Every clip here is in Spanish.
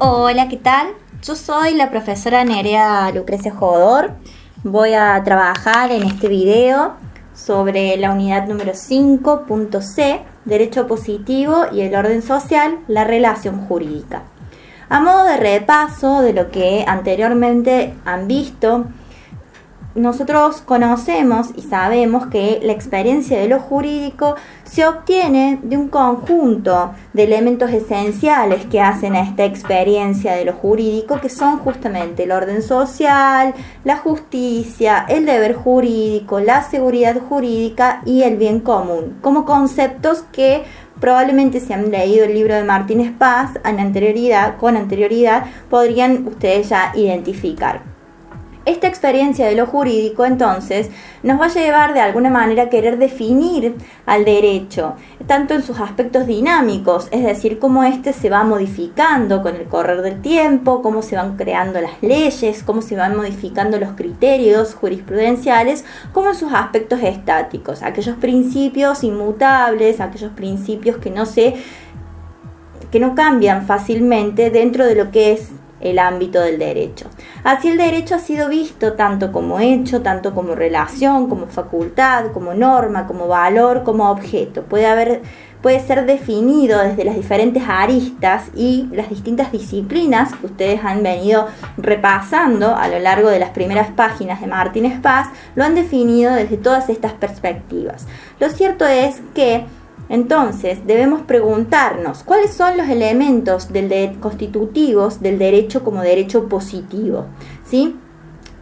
Hola, ¿qué tal? Yo soy la profesora Nerea Lucrecia Jodor. Voy a trabajar en este video sobre la unidad número 5.c, Derecho Positivo y el Orden Social, la relación jurídica. A modo de repaso de lo que anteriormente han visto, nosotros conocemos y sabemos que la experiencia de lo jurídico se obtiene de un conjunto de elementos esenciales que hacen a esta experiencia de lo jurídico, que son justamente el orden social, la justicia, el deber jurídico, la seguridad jurídica y el bien común, como conceptos que probablemente si han leído el libro de Martínez Paz con anterioridad podrían ustedes ya identificar. Esta experiencia de lo jurídico, entonces, nos va a llevar de alguna manera a querer definir al derecho, tanto en sus aspectos dinámicos, es decir, cómo éste se va modificando con el correr del tiempo, cómo se van creando las leyes, cómo se van modificando los criterios jurisprudenciales, como en sus aspectos estáticos, aquellos principios inmutables, aquellos principios que no cambian fácilmente dentro de lo que es el ámbito del derecho. Así el derecho ha sido visto tanto como hecho, tanto como relación, como facultad, como norma, como valor, como objeto. Puede ser definido desde las diferentes aristas y las distintas disciplinas que ustedes han venido repasando a lo largo de las primeras páginas de Martínez Paz, lo han definido desde todas estas perspectivas. Lo cierto es que entonces debemos preguntarnos cuáles son los elementos constitutivos del derecho como derecho positivo, ¿sí?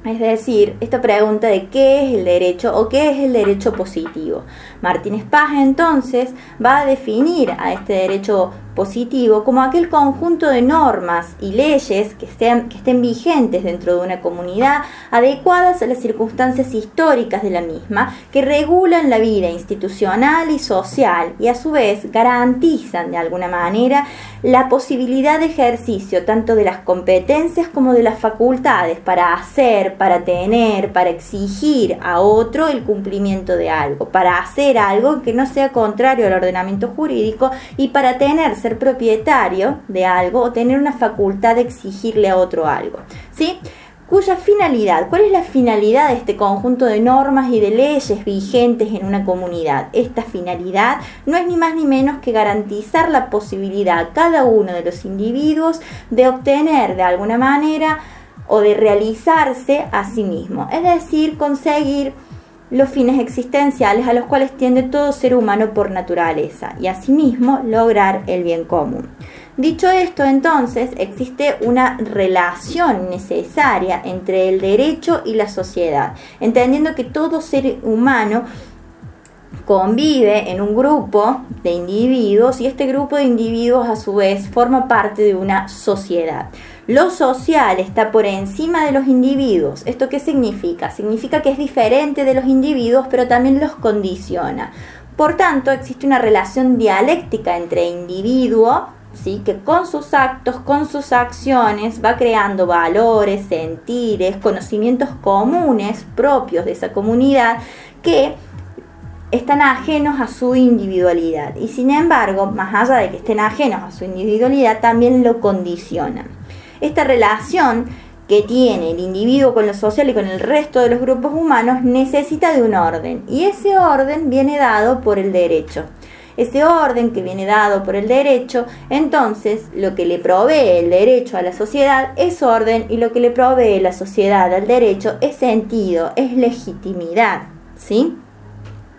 Es decir, esta pregunta de qué es el derecho o qué es el derecho positivo. Martínez Paz entonces va a definir a este derecho positivo como aquel conjunto de normas y leyes que estén vigentes dentro de una comunidad, adecuadas a las circunstancias históricas de la misma, que regulan la vida institucional y social y a su vez garantizan de alguna manera la posibilidad de ejercicio tanto de las competencias como de las facultades para hacer, para tener, para exigir a otro el cumplimiento de algo, para hacer algo que no sea contrario al ordenamiento jurídico y para ser propietario de algo o tener una facultad de exigirle a otro algo, ¿sí? Cuya finalidad, ¿cuál es la finalidad de este conjunto de normas y de leyes vigentes en una comunidad? Esta finalidad no es ni más ni menos que garantizar la posibilidad a cada uno de los individuos de obtener de alguna manera o de realizarse a sí mismo, es decir, conseguir los fines existenciales a los cuales tiende todo ser humano por naturaleza y asimismo lograr el bien común. Dicho esto, entonces, existe una relación necesaria entre el derecho y la sociedad, entendiendo que todo ser humano convive en un grupo de individuos y este grupo de individuos a su vez forma parte de una sociedad. Lo social está por encima de los individuos. ¿Esto qué significa? Significa que es diferente de los individuos, pero también los condiciona. Por tanto, existe una relación dialéctica entre individuo, ¿sí?, que con sus actos, con sus acciones, va creando valores, sentires, conocimientos comunes propios de esa comunidad que están ajenos a su individualidad. Y sin embargo, más allá de que estén ajenos a su individualidad, también lo condicionan. Esta relación que tiene el individuo con lo social y con el resto de los grupos humanos necesita de un orden, y ese orden viene dado por el derecho. Ese orden que viene dado por el derecho, entonces lo que le provee el derecho a la sociedad es orden, y lo que le provee la sociedad al derecho es sentido, es legitimidad, ¿sí?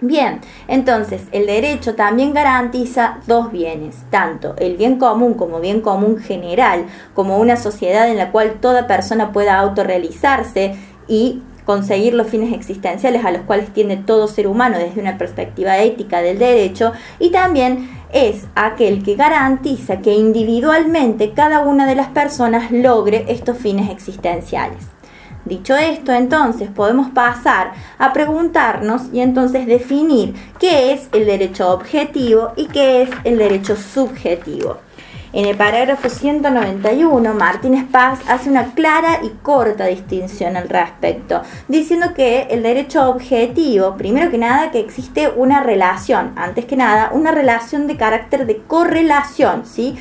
Bien, entonces el derecho también garantiza dos bienes, tanto el bien común como bien común general, como una sociedad en la cual toda persona pueda autorrealizarse y conseguir los fines existenciales a los cuales tiende todo ser humano desde una perspectiva ética del derecho, y también es aquel que garantiza que individualmente cada una de las personas logre estos fines existenciales. Dicho esto, entonces podemos pasar a preguntarnos y entonces definir qué es el derecho objetivo y qué es el derecho subjetivo. En el parágrafo 191, Martínez Paz hace una clara y corta distinción al respecto, diciendo que el derecho objetivo, primero que nada, que existe una relación, antes que nada, una relación de carácter de correlación, ¿sí?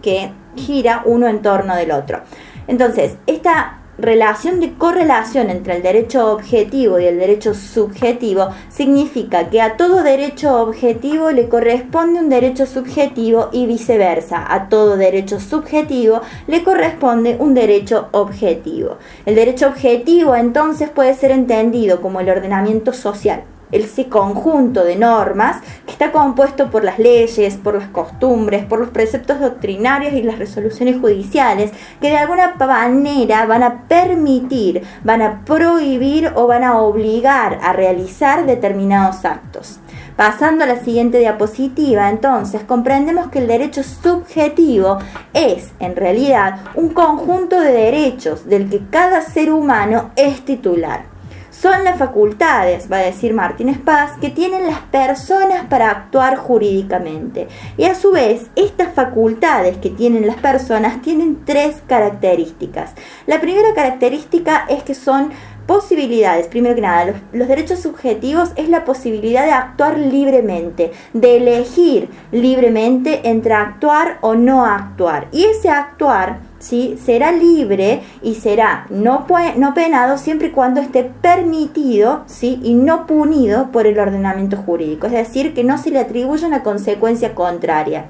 que gira uno en torno del otro. Entonces, esta relación de correlación entre el derecho objetivo y el derecho subjetivo significa que a todo derecho objetivo le corresponde un derecho subjetivo y viceversa. A todo derecho subjetivo le corresponde un derecho objetivo. El derecho objetivo entonces puede ser entendido como el ordenamiento social, ese conjunto de normas que está compuesto por las leyes, por las costumbres, por los preceptos doctrinarios y las resoluciones judiciales que de alguna manera van a permitir, van a prohibir o van a obligar a realizar determinados actos. Pasando a la siguiente diapositiva, entonces comprendemos que el derecho subjetivo es en realidad un conjunto de derechos del que cada ser humano es titular. Son las facultades, va a decir Martínez Paz, que tienen las personas para actuar jurídicamente. Y a su vez, estas facultades que tienen las personas tienen tres características. La primera característica es que son posibilidades. Primero que nada, los derechos subjetivos es la posibilidad de actuar libremente, de elegir libremente entre actuar o no actuar. Y ese actuar, ¿sí?, será libre y será no penado siempre y cuando esté permitido, ¿sí?, y no punido por el ordenamiento jurídico. Es decir, que no se le atribuye una consecuencia contraria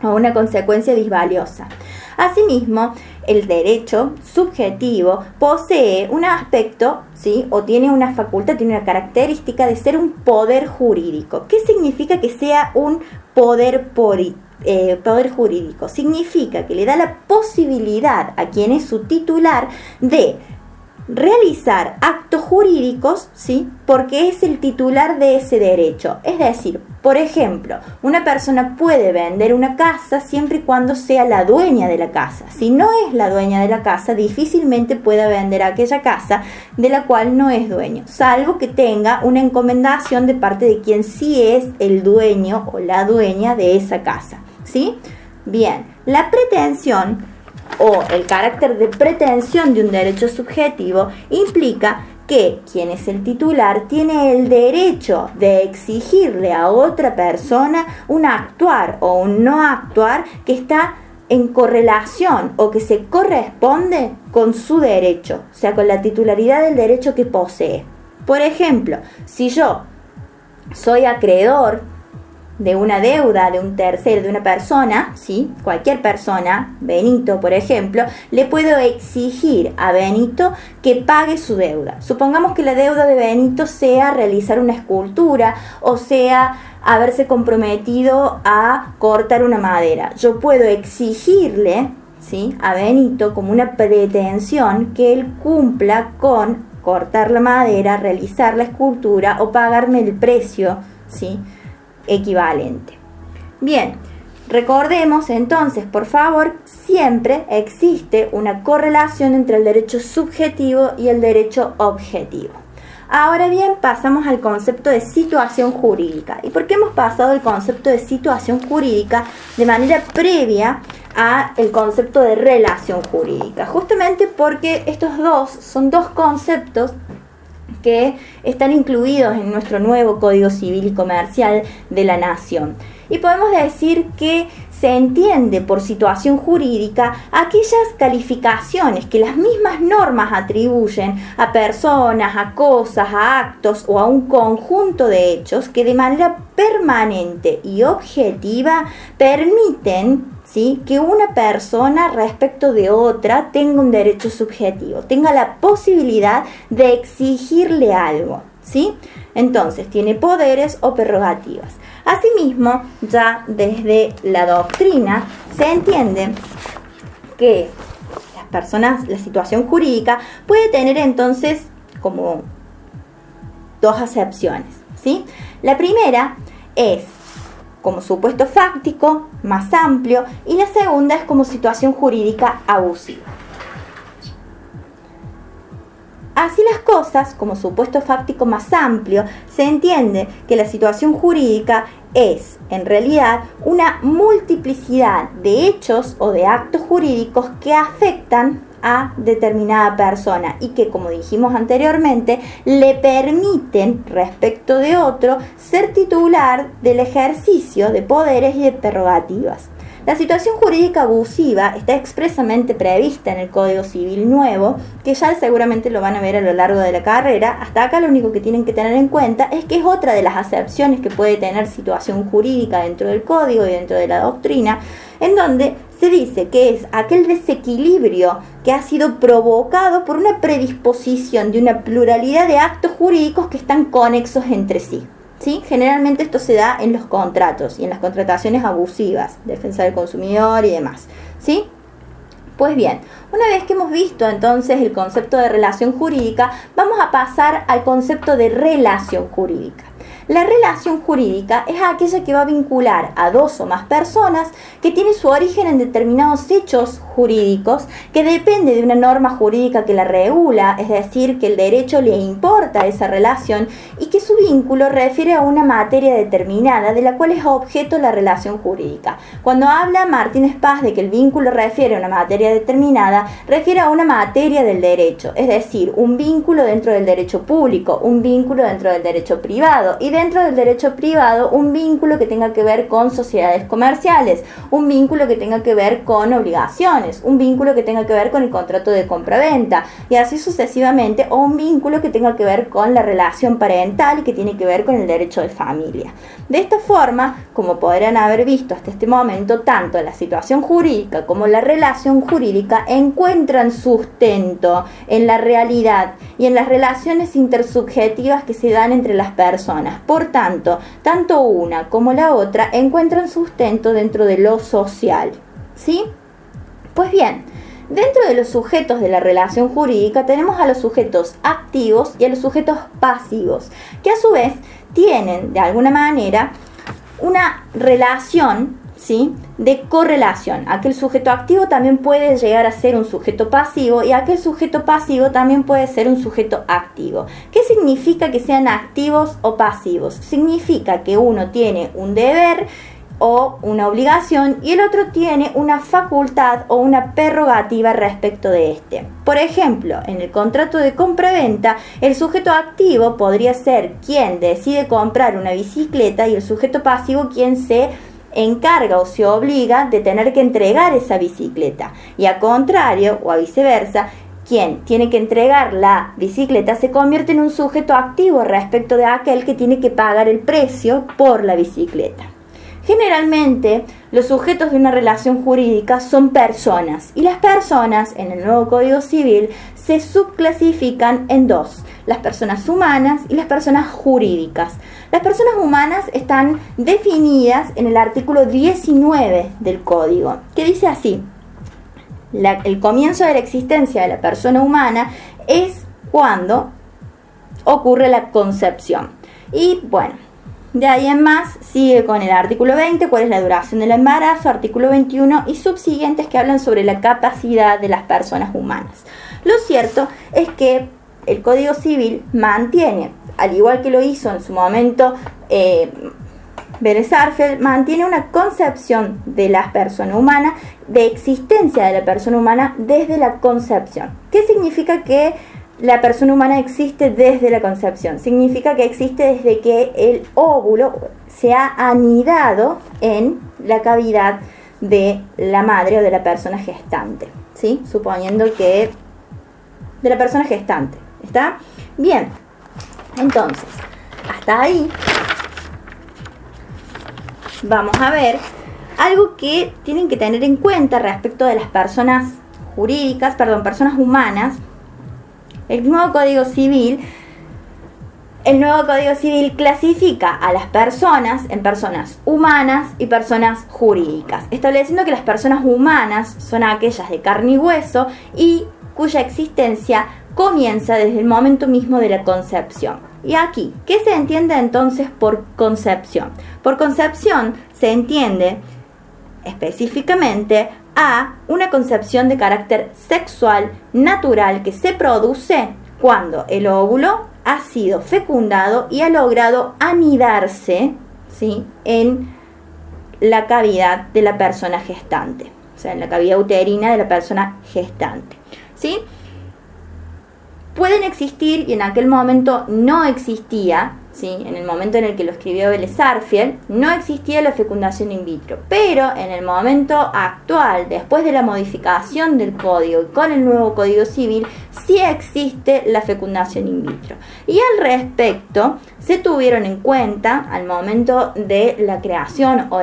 o una consecuencia disvaliosa. Asimismo, el derecho subjetivo posee un aspecto, ¿sí?, o tiene una facultad, tiene una característica de ser un poder jurídico. ¿Qué significa que sea un poder jurídico? Significa que le da la posibilidad a quien es su titular de realizar actos jurídicos, ¿sí?, porque es el titular de ese derecho. Es decir, por ejemplo, una persona puede vender una casa siempre y cuando sea la dueña de la casa. Si no es la dueña de la casa, difícilmente pueda vender aquella casa de la cual no es dueño, salvo que tenga una encomendación de parte de quien sí es el dueño o la dueña de esa casa, ¿sí? Bien, la pretensión o el carácter de pretensión de un derecho subjetivo implica que quien es el titular tiene el derecho de exigirle a otra persona un actuar o un no actuar que está en correlación o que se corresponde con su derecho, o sea, con la titularidad del derecho que posee. Por ejemplo, si yo soy acreedor de una deuda de un tercero, de una persona, ¿sí?, cualquier persona, Benito por ejemplo, le puedo exigir a Benito que pague su deuda. Supongamos que la deuda de Benito sea realizar una escultura o sea haberse comprometido a cortar una madera. Yo puedo exigirle, ¿sí?, a Benito como una pretensión que él cumpla con cortar la madera, realizar la escultura o pagarme el precio, ¿sí?, equivalente. Bien, recordemos entonces, por favor, siempre existe una correlación entre el derecho subjetivo y el derecho objetivo. Ahora bien, pasamos al concepto de situación jurídica. ¿Y por qué hemos pasado el concepto de situación jurídica de manera previa a el concepto de relación jurídica? Justamente porque estos dos son dos conceptos que están incluidos en nuestro nuevo Código Civil y Comercial de la Nación. Y podemos decir que se entiende por situación jurídica aquellas calificaciones que las mismas normas atribuyen a personas, a cosas, a actos o a un conjunto de hechos que de manera permanente y objetiva permiten, ¿sí?, que una persona respecto de otra tenga un derecho subjetivo, tenga la posibilidad de exigirle algo, ¿sí? Entonces, tiene poderes o prerrogativas. Asimismo, ya desde la doctrina se entiende que las personas, la situación jurídica puede tener entonces como dos acepciones, ¿sí? La primera es como supuesto fáctico, más amplio, y la segunda es como situación jurídica abusiva. Así las cosas, como supuesto fáctico más amplio, se entiende que la situación jurídica es, en realidad, una multiplicidad de hechos o de actos jurídicos que afectan a determinada persona y que, como dijimos anteriormente, le permiten respecto de otro ser titular del ejercicio de poderes y de prerrogativas. La situación jurídica abusiva está expresamente prevista en el Código Civil nuevo, que ya seguramente lo van a ver a lo largo de la carrera. Hasta acá lo único que tienen que tener en cuenta es que es otra de las acepciones que puede tener situación jurídica dentro del código y dentro de la doctrina, en donde se dice que es aquel desequilibrio que ha sido provocado por una predisposición de una pluralidad de actos jurídicos que están conexos entre sí. ¿Sí? Generalmente esto se da en los contratos y en las contrataciones abusivas, defensa del consumidor y demás. ¿Sí? Pues bien, una vez que hemos visto entonces el concepto de relación jurídica, vamos a pasar al concepto de relación jurídica. La relación jurídica es aquella que va a vincular a dos o más personas que tiene su origen en determinados hechos jurídicos, que depende de una norma jurídica que la regula, es decir, que el derecho le importa esa relación y que su vínculo refiere a una materia determinada de la cual es objeto la relación jurídica. Cuando habla Martínez Paz de que el vínculo refiere a una materia determinada, refiere a una materia del derecho, es decir, un vínculo dentro del derecho público, un vínculo dentro del derecho privado y dentro del derecho privado un vínculo que tenga que ver con sociedades comerciales, un vínculo que tenga que ver con obligaciones, un vínculo que tenga que ver con el contrato de compraventa y así sucesivamente, o un vínculo que tenga que ver con la relación parental y que tiene que ver con el derecho de familia. De esta forma, como podrán haber visto hasta este momento, tanto la situación jurídica como la relación jurídica encuentran sustento en la realidad y en las relaciones intersubjetivas que se dan entre las personas. Por tanto, tanto una como la otra encuentran sustento dentro de lo social. ¿Sí? Pues bien, dentro de los sujetos de la relación jurídica tenemos a los sujetos activos y a los sujetos pasivos, que a su vez tienen de alguna manera una relación, ¿sí?, de correlación. Aquel sujeto activo también puede llegar a ser un sujeto pasivo y aquel sujeto pasivo también puede ser un sujeto activo. ¿Qué significa que sean activos o pasivos? Significa que uno tiene un deber o una obligación y el otro tiene una facultad o una prerrogativa respecto de este. Por ejemplo, en el contrato de compra-venta, el sujeto activo podría ser quien decide comprar una bicicleta y el sujeto pasivo quien se encarga o se obliga de tener que entregar esa bicicleta. Y a contrario, o a viceversa, quien tiene que entregar la bicicleta se convierte en un sujeto activo respecto de aquel que tiene que pagar el precio por la bicicleta. Generalmente, los sujetos de una relación jurídica son personas y las personas en el nuevo Código Civil se subclasifican en dos: las personas humanas y las personas jurídicas. Las personas humanas están definidas en el artículo 19 del Código, que dice así: el comienzo de la existencia de la persona humana es cuando ocurre la concepción. Y bueno, de ahí en más sigue con el artículo 20, cuál es la duración del embarazo, artículo 21 y subsiguientes que hablan sobre la capacidad de las personas humanas. Lo cierto es que el Código Civil mantiene, al igual que lo hizo en su momento Vélez Sarsfield, mantiene una concepción de la persona humana, de existencia de la persona humana desde la concepción. ¿Qué significa que la persona humana existe desde la concepción? Significa que existe desde que el óvulo se ha anidado en la cavidad de la madre o de la persona gestante, ¿sí? Suponiendo que de la persona gestante, ¿está? Bien, entonces, hasta ahí vamos a ver algo que tienen que tener en cuenta respecto de las personas jurídicas, personas humanas. El nuevo Código Civil clasifica a las personas en personas humanas y personas jurídicas, estableciendo que las personas humanas son aquellas de carne y hueso y cuya existencia comienza desde el momento mismo de la concepción. Y aquí, ¿qué se entiende entonces por concepción? Por concepción se entiende específicamente a una concepción de carácter sexual natural que se produce cuando el óvulo ha sido fecundado y ha logrado anidarse, ¿sí?, en la cavidad de la persona gestante, o sea, en la cavidad uterina de la persona gestante, ¿sí? Pueden existir, y en aquel momento no existía, ¿sí? En el momento en el que lo escribió Vélez Sarsfield, no existía la fecundación in vitro, pero en el momento actual, después de la modificación del código y con el nuevo Código Civil, sí existe la fecundación in vitro. Y al respecto, se tuvieron en cuenta al momento de la creación o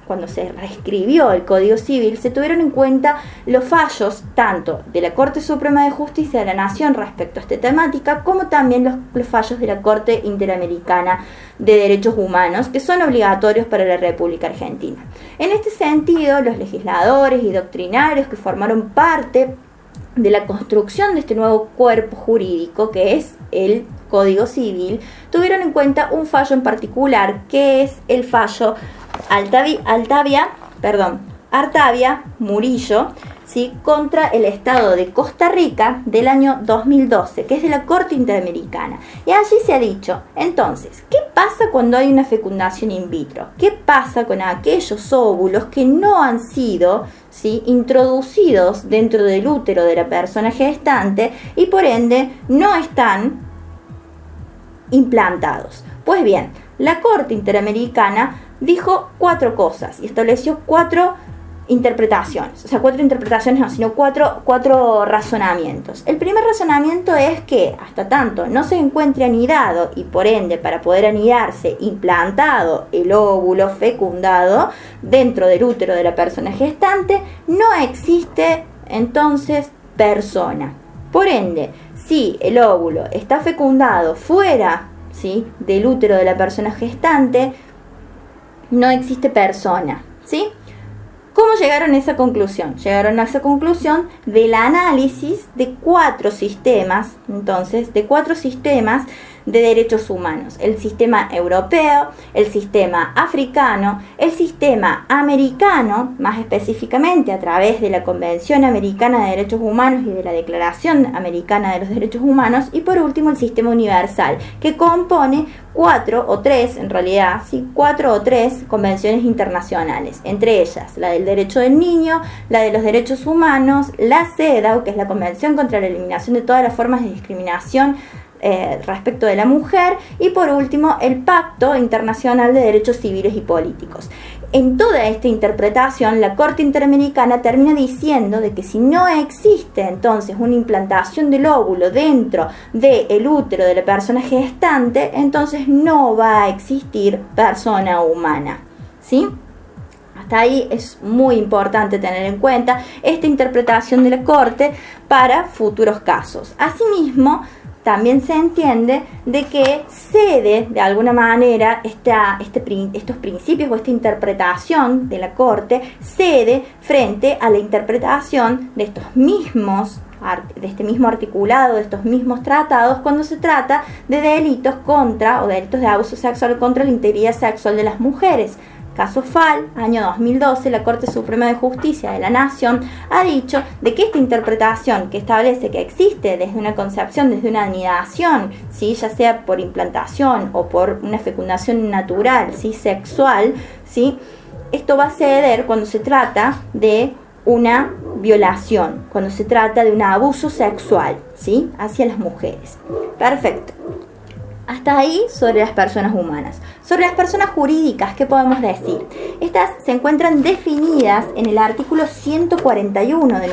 cuando se reescribió el Código Civil, se tuvieron en cuenta los fallos tanto de la Corte Suprema de Justicia de la Nación respecto a esta temática, como también los fallos de la Corte Interamericana de Derechos Humanos, que son obligatorios para la República Argentina. En este sentido, los legisladores y doctrinarios que formaron parte de la construcción de este nuevo cuerpo jurídico, que es el Código Civil, tuvieron en cuenta un fallo en particular, que es el fallo Artavia Murillo, ¿sí?, contra el Estado de Costa Rica del año 2012, que es de la Corte Interamericana. Y allí se ha dicho, entonces, ¿qué pasa cuando hay una fecundación in vitro? ¿Qué pasa con aquellos óvulos que no han sido, ¿sí?, introducidos dentro del útero de la persona gestante y por ende no están implantados? Pues bien, la Corte Interamericana dijo 4 cosas y estableció 4 interpretaciones, o sea, 4 interpretaciones no, sino cuatro razonamientos. El primer razonamiento es que hasta tanto no se encuentre anidado y por ende para poder anidarse implantado el óvulo fecundado dentro del útero de la persona gestante, no existe entonces persona. Por ende, si el óvulo está fecundado fuera, ¿sí?, del útero de la persona gestante, no existe persona, ¿sí? ¿Cómo llegaron a esa conclusión? Llegaron a esa conclusión del análisis de 4 sistemas, entonces, de 4 sistemas de derechos humanos. El sistema europeo, el sistema africano, el sistema americano, más específicamente a través de la Convención Americana de Derechos Humanos y de la Declaración Americana de los Derechos Humanos, y por último el sistema universal, que compone 4 o 3, en realidad, ¿sí?, 4 o 3 convenciones internacionales, entre ellas la del derecho del niño, la de los derechos humanos, la CEDAW, que es la Convención contra la Eliminación de todas las formas de discriminación respecto de la mujer, y por último el Pacto Internacional de Derechos Civiles y Políticos. En toda esta interpretación, la Corte Interamericana termina diciendo de que si no existe entonces una implantación del óvulo dentro del útero de la persona gestante, entonces no va a existir persona humana, ¿sí? Hasta ahí es muy importante tener en cuenta esta interpretación de la Corte para futuros casos. Asimismo, también se entiende de que cede de alguna manera estos principios o esta interpretación de la Corte cede frente a la interpretación de este mismo articulado, de estos mismos tratados, cuando se trata de delitos o delitos de abuso sexual contra la integridad sexual de las mujeres. Caso FAL, año 2012, la Corte Suprema de Justicia de la Nación ha dicho de que esta interpretación que establece que existe desde una concepción, desde una anidación, ¿sí?, ya sea por implantación o por una fecundación natural, ¿sí?, sexual, ¿sí?, esto va a ceder cuando se trata de una violación, cuando se trata de un abuso sexual, ¿sí?, hacia las mujeres. Perfecto. Hasta ahí sobre las personas humanas. Sobre las personas jurídicas, ¿qué podemos decir? Estas se encuentran definidas en el artículo 141 de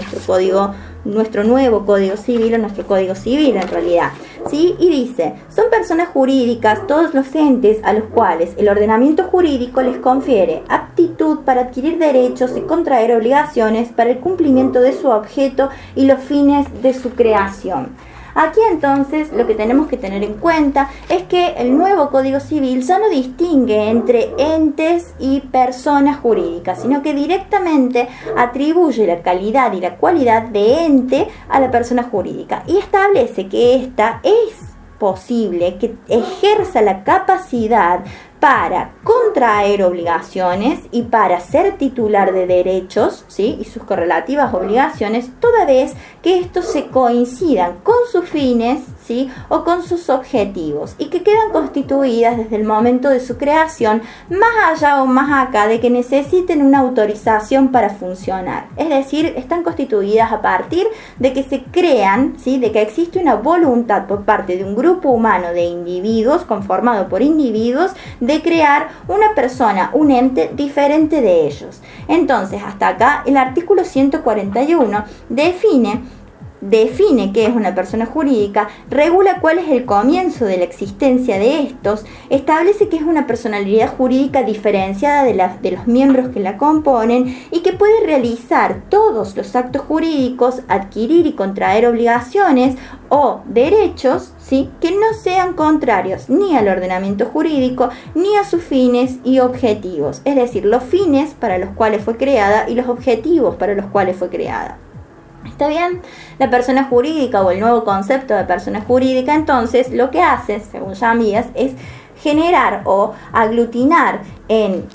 nuestro nuevo Código Civil, o nuestro Código Civil en realidad, ¿sí? Y dice, son personas jurídicas todos los entes a los cuales el ordenamiento jurídico les confiere aptitud para adquirir derechos y contraer obligaciones para el cumplimiento de su objeto y los fines de su creación. Aquí entonces lo que tenemos que tener en cuenta es que el nuevo Código Civil ya no distingue entre entes y personas jurídicas, sino que directamente atribuye la calidad y la cualidad de ente a la persona jurídica y establece que ésta es posible que ejerza la capacidad para contraer obligaciones y para ser titular de derechos, ¿sí?, y sus correlativas obligaciones, toda vez que estos se coincidan con sus fines, ¿sí?, o con sus objetivos, y que quedan constituidas desde el momento de su creación, más allá o más acá de que necesiten una autorización para funcionar. Es decir, están constituidas a partir de que se crean, ¿sí?, de que existe una voluntad por parte de un grupo humano de individuos, conformado por individuos, de crear una persona, un ente diferente de ellos. Entonces, hasta acá el artículo 141 define qué es una persona jurídica, regula cuál es el comienzo de la existencia de estos, establece que es una personalidad jurídica diferenciada de los miembros que la componen y que puede realizar todos los actos jurídicos, adquirir y contraer obligaciones o derechos, ¿sí?, que no sean contrarios ni al ordenamiento jurídico ni a sus fines y objetivos, es decir, los fines para los cuales fue creada y los objetivos para los cuales fue creada. ¿Está bien? La persona jurídica o el nuevo concepto de persona jurídica, entonces, lo que hace, según Yamías, es generar o aglutinar en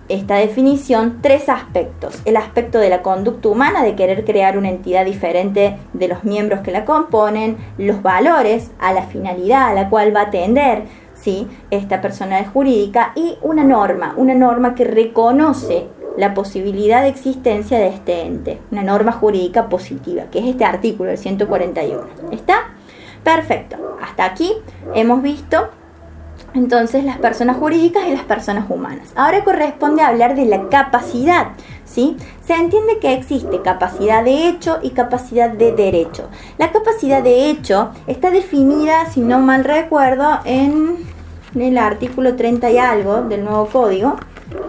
esta definición tres aspectos. El aspecto de la conducta humana, de querer crear una entidad diferente de los miembros que la componen, los valores, a la finalidad a la cual va a atender, ¿sí?, esta persona jurídica, y una norma que reconoce la posibilidad de existencia de este ente, una norma jurídica positiva, que es este artículo, el 141. ¿Está? Perfecto. Hasta aquí hemos visto entonces las personas jurídicas y las personas humanas. Ahora corresponde hablar de la capacidad, ¿sí? Se entiende que existe capacidad de hecho y capacidad de derecho. La capacidad de hecho está definida, si no mal recuerdo, en el artículo 30 y algo del nuevo código.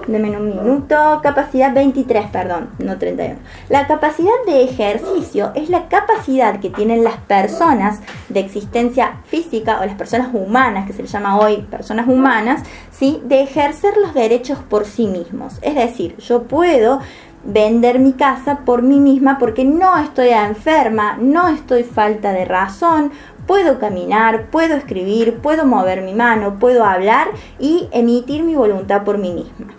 Deme un minuto. Capacidad 23, perdón, no 31. La capacidad de ejercicio es la capacidad que tienen las personas de existencia física, o las personas humanas, que se les llama hoy personas humanas, ¿sí?, de ejercer los derechos por sí mismos. Es decir, yo puedo vender mi casa por mí misma porque no estoy enferma, no estoy falta de razón, puedo caminar, puedo escribir, puedo mover mi mano, puedo hablar y emitir mi voluntad por mí misma.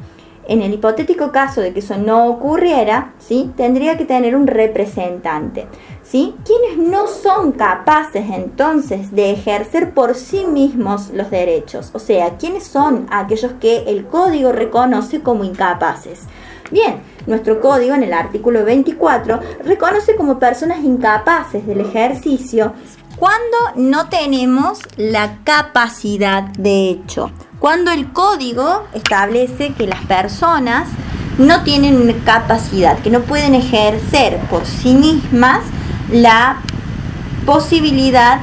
En el hipotético caso de que eso no ocurriera, ¿sí?, tendría que tener un representante, ¿sí? Quienes no son capaces entonces de ejercer por sí mismos los derechos, o sea, ¿quiénes son aquellos que el código reconoce como incapaces? Bien, nuestro código en el artículo 24 reconoce como personas incapaces del ejercicio cuando no tenemos la capacidad de hecho. Cuando el código establece que las personas no tienen una capacidad, que no pueden ejercer por sí mismas la posibilidad,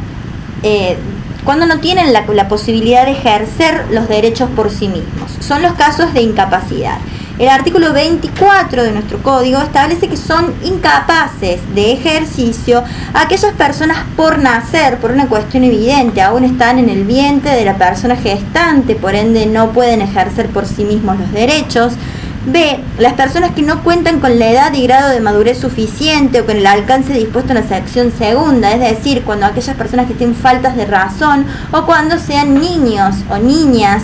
cuando no tienen la posibilidad de ejercer los derechos por sí mismos. Son los casos de incapacidad. El artículo 24 de nuestro código establece que son incapaces de ejercicio aquellas personas por nacer, por una cuestión evidente, aún están en el vientre de la persona gestante, por ende no pueden ejercer por sí mismos los derechos. B, las personas que no cuentan con la edad y grado de madurez suficiente o con el alcance dispuesto en la sección segunda, es decir, cuando aquellas personas que tienen faltas de razón o cuando sean niños o niñas,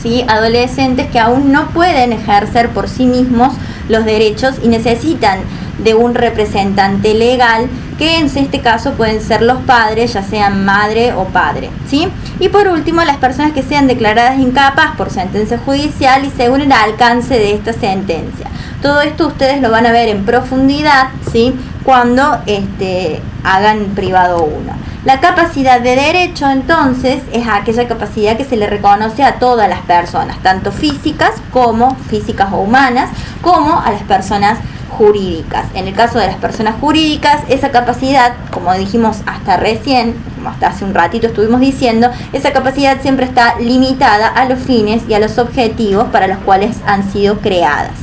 ¿sí?, adolescentes que aún no pueden ejercer por sí mismos los derechos y necesitan de un representante legal, que en este caso pueden ser los padres, ya sean madre o padre, ¿sí? Y por último, las personas que sean declaradas incapaces por sentencia judicial y según el alcance de esta sentencia. Todo esto ustedes lo van a ver en profundidad, ¿sí?, cuando hagan privado 1. La capacidad de derecho, entonces, es aquella capacidad que se le reconoce a todas las personas, tanto físicas o humanas, como a las personas jurídicas. En el caso de las personas jurídicas, esa capacidad, como dijimos hasta recién, como hasta hace un ratito estuvimos diciendo, esa capacidad siempre está limitada a los fines y a los objetivos para los cuales han sido creadas.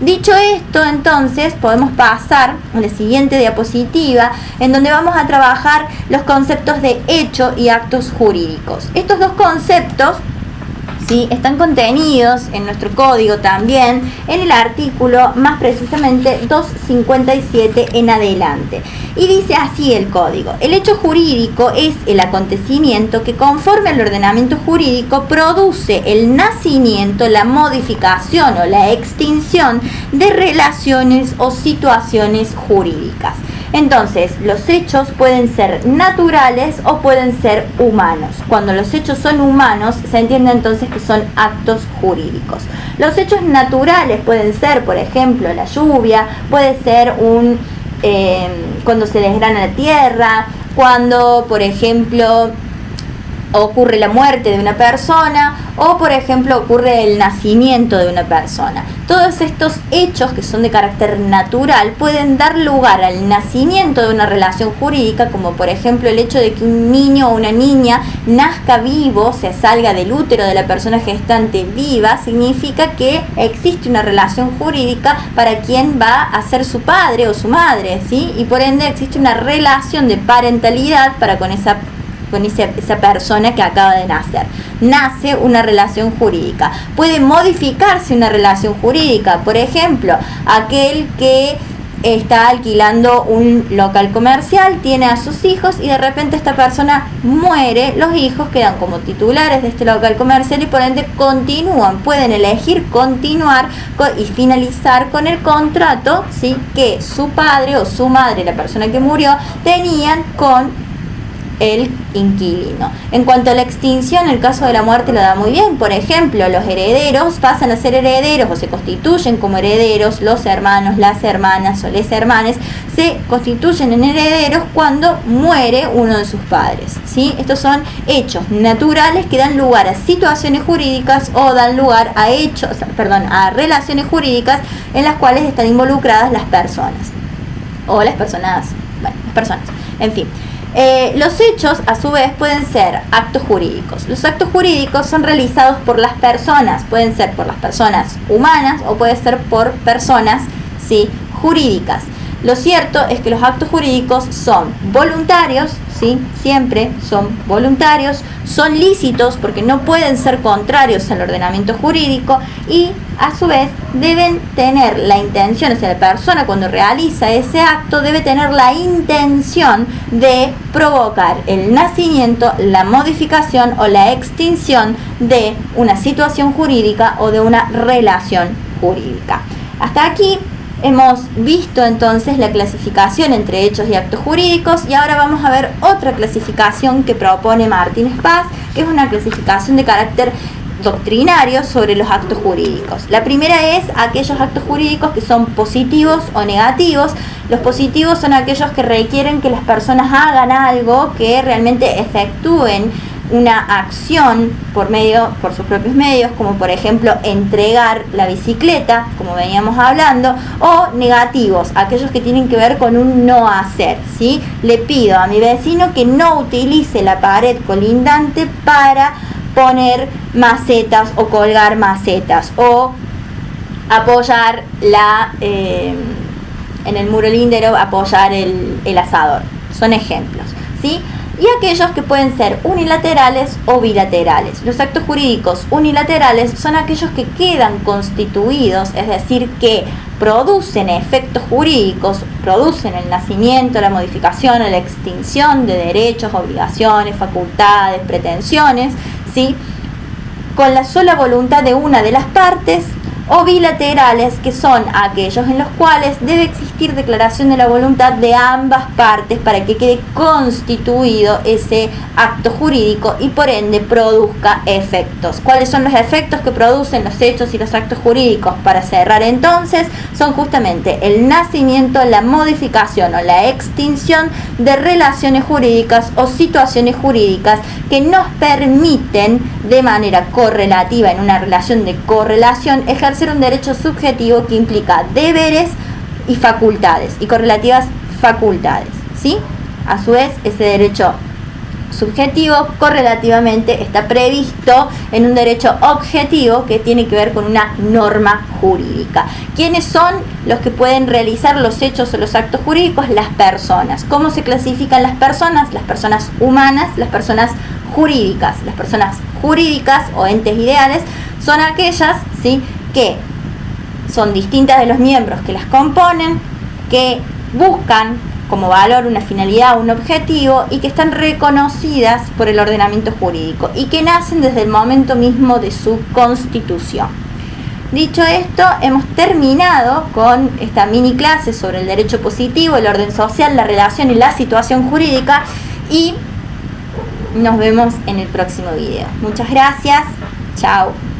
Dicho esto, entonces, podemos pasar a la siguiente diapositiva, en donde vamos a trabajar los conceptos de hecho y actos jurídicos. Estos dos conceptos ¿sí? Están contenidos en nuestro código también, en el artículo más precisamente 257 en adelante. Y dice así el código: el hecho jurídico es el acontecimiento que conforme al ordenamiento jurídico produce el nacimiento, la modificación o la extinción de relaciones o situaciones jurídicas. Entonces, los hechos pueden ser naturales o pueden ser humanos. Cuando los hechos son humanos, se entiende entonces que son actos jurídicos. Los hechos naturales pueden ser, por ejemplo, la lluvia, puede ser cuando se desgrana la tierra, cuando, por ejemplo, ocurre la muerte de una persona o, por ejemplo, ocurre el nacimiento de una persona. Todos estos hechos que son de carácter natural pueden dar lugar al nacimiento de una relación jurídica, como por ejemplo el hecho de que un niño o una niña nazca vivo, se salga del útero de la persona gestante viva, significa que existe una relación jurídica para quien va a ser su padre o su madre, ¿sí? Y por ende existe una relación de parentalidad para con esa persona que acaba de nacer. Nace una relación jurídica. Puede modificarse una relación jurídica. Por ejemplo, aquel que está alquilando un local comercial, tiene a sus hijos y de repente esta persona muere, los hijos quedan como titulares de este local comercial y por ende pueden elegir continuar y finalizar con el contrato, ¿sí?, que su padre o su madre, la persona que murió, tenían con el inquilino. En cuanto a la extinción, el caso de la muerte lo da muy bien. Por ejemplo, los herederos pasan a ser herederos o se constituyen como herederos, los hermanos, las hermanas o les hermanes se constituyen en herederos cuando muere uno de sus padres, ¿sí? Estos son hechos naturales que dan lugar a situaciones jurídicas o dan lugar a a relaciones jurídicas en las cuales están involucradas las personas. En fin. Los hechos, a su vez, pueden ser actos jurídicos. Los actos jurídicos son realizados por las personas, pueden ser por las personas humanas o puede ser por personas, ¿sí?, jurídicas. Lo cierto es que los actos jurídicos son voluntarios, ¿sí?, siempre son voluntarios, son lícitos porque no pueden ser contrarios al ordenamiento jurídico y a su vez deben tener la intención, o sea, la persona cuando realiza ese acto debe tener la intención de provocar el nacimiento, la modificación o la extinción de una situación jurídica o de una relación jurídica. Hasta aquí hemos visto entonces la clasificación entre hechos y actos jurídicos y ahora vamos a ver otra clasificación que propone Martínez Paz, que es una clasificación de carácter doctrinario sobre los actos jurídicos. La primera es aquellos actos jurídicos que son positivos o negativos. Los positivos son aquellos que requieren que las personas hagan algo, que realmente efectúen una acción por sus propios medios, como por ejemplo entregar la bicicleta, como veníamos hablando, o negativos, aquellos que tienen que ver con un no hacer, ¿sí? Le pido a mi vecino que no utilice la pared colindante para poner macetas o colgar macetas, o apoyar en el muro lindero, apoyar el asador. Son ejemplos, ¿sí? Y aquellos que pueden ser unilaterales o bilaterales. Los actos jurídicos unilaterales son aquellos que quedan constituidos, es decir, que producen efectos jurídicos, producen el nacimiento, la modificación o la extinción de derechos, obligaciones, facultades, pretensiones, ¿sí?, con la sola voluntad de una de las partes, o bilaterales, que son aquellos en los cuales debe existir declaración de la voluntad de ambas partes para que quede constituido ese acto jurídico y por ende produzca efectos. ¿Cuáles son los efectos que producen los hechos y los actos jurídicos? Para cerrar entonces, son justamente el nacimiento, la modificación o la extinción de relaciones jurídicas o situaciones jurídicas que nos permiten de manera correlativa, en una relación de correlación, ejercer un derecho subjetivo que implica deberes y facultades, y correlativas facultades, ¿sí? A su vez, ese derecho subjetivo correlativamente está previsto en un derecho objetivo que tiene que ver con una norma jurídica. ¿Quiénes son los que pueden realizar los hechos o los actos jurídicos? Las personas. ¿Cómo se clasifican las personas? Las personas humanas, las personas jurídicas. Las personas jurídicas o entes ideales son aquellas, ¿sí?, que son distintas de los miembros que las componen, que buscan como valor una finalidad, un objetivo, y que están reconocidas por el ordenamiento jurídico y que nacen desde el momento mismo de su constitución. Dicho esto, hemos terminado con esta mini clase sobre el derecho positivo, el orden social, la relación y la situación jurídica, y nos vemos en el próximo video. Muchas gracias. Chao.